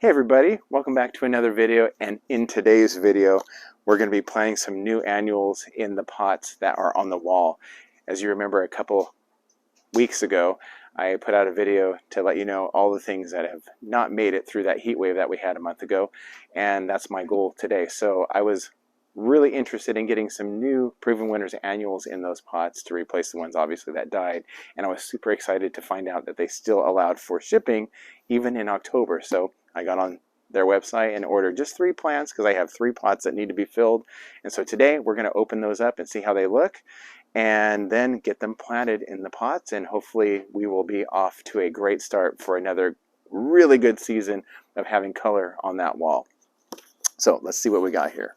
Hey everybody, welcome back to another video, and in today's video we're going to be planting some new annuals in the pots that are on the wall. As you remember, a couple weeks ago I put out a video to let you know all the things that have not made it through that heat wave that we had a month ago, and that's my goal today. So I was really interested in getting some new Proven Winners annuals in those pots to replace the ones obviously that died, and I was super excited to find out that they still allowed for shipping even in October. So I got on their website and ordered just 3 plants because I have 3 pots that need to be filled. And so today we're going to open those up and see how they look and then get them planted in the pots, and hopefully we will be off to a great start for another really good season of having color on that wall. So let's see what we got here.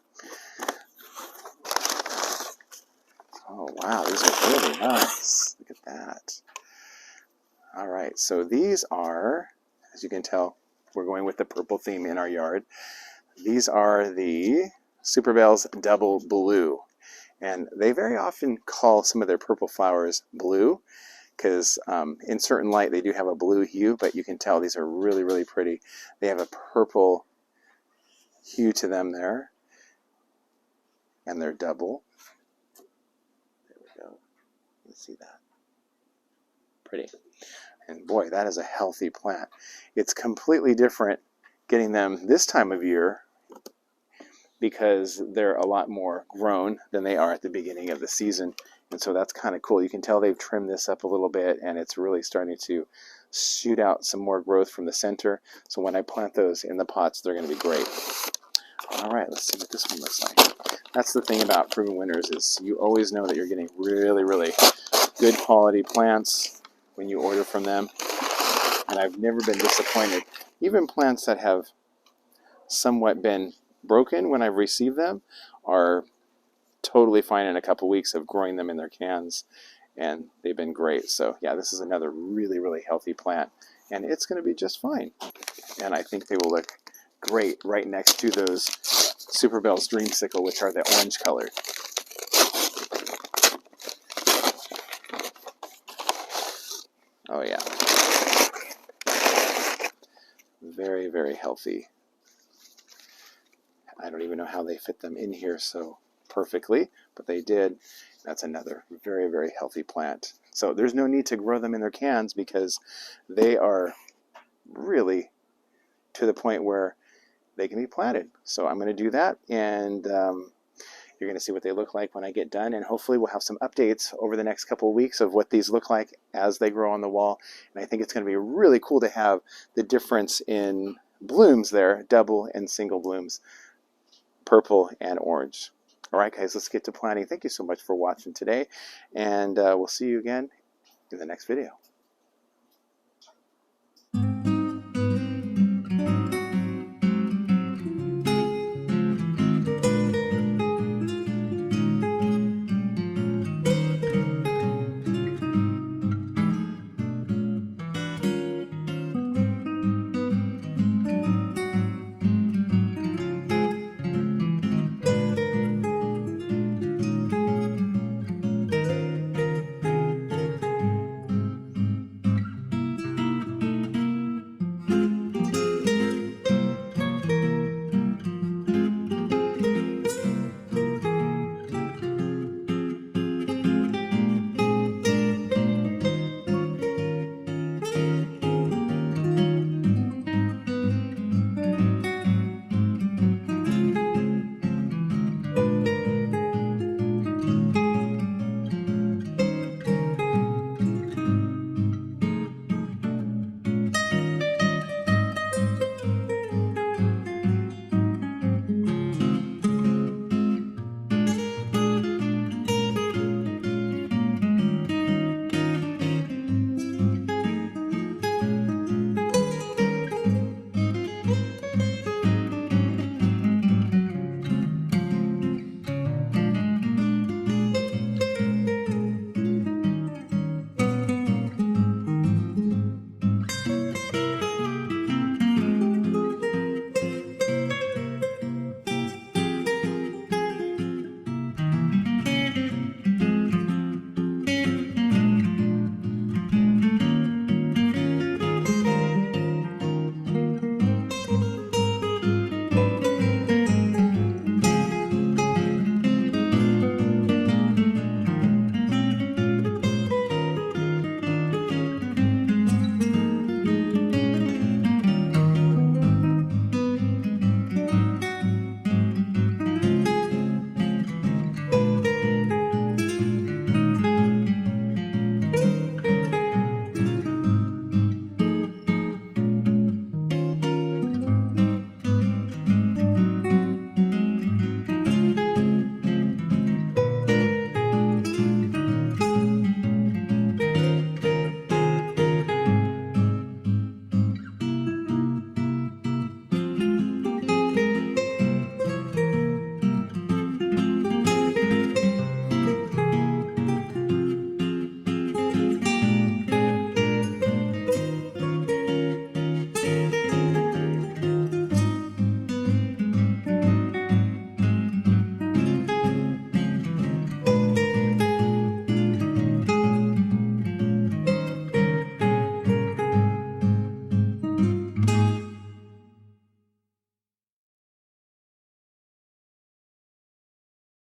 Oh wow, these are really nice. Look at that. All right, so these are, as you can tell, we're going with the purple theme in our yard. These are the Superbells Double Blue. And they very often call some of their purple flowers blue because in certain light they do have a blue hue, but you can tell these are really, really pretty. They have a purple hue to them there, and they're double. There we go. You can see that. Pretty. And boy, that is a healthy plant. It's completely different getting them this time of year because they're a lot more grown than they are at the beginning of the season. And so that's kind of cool. You can tell they've trimmed this up a little bit, and it's really starting to shoot out some more growth from the center. So when I plant those in the pots, they're going to be great. All right, let's see what this one looks like. That's the thing about Proven Winners, is you always know that you're getting really, really good quality plants when you order from them. And I've never been disappointed. Even plants that have somewhat been broken when I've received them are totally fine in a couple weeks of growing them in their cans, and they've been great. So yeah, this is another really, really healthy plant, and it's going to be just fine. And I think they will look great right next to those Superbells Dreamsicle, which are the orange colored. Oh yeah, very, very healthy. I don't even know how they fit them in here so perfectly, but they did. That's another very, very healthy plant. So there's no need to grow them in their cans because they are really to the point where they can be planted. So I'm going to do that, and you're going to see what they look like when I get done, and hopefully we'll have some updates over the next couple of weeks of what these look like as they grow on the wall. And I think it's going to be really cool to have the difference in blooms there, double and single blooms, purple and orange. All right, guys, let's get to planting. Thank you so much for watching today, and we'll see you again in the next video.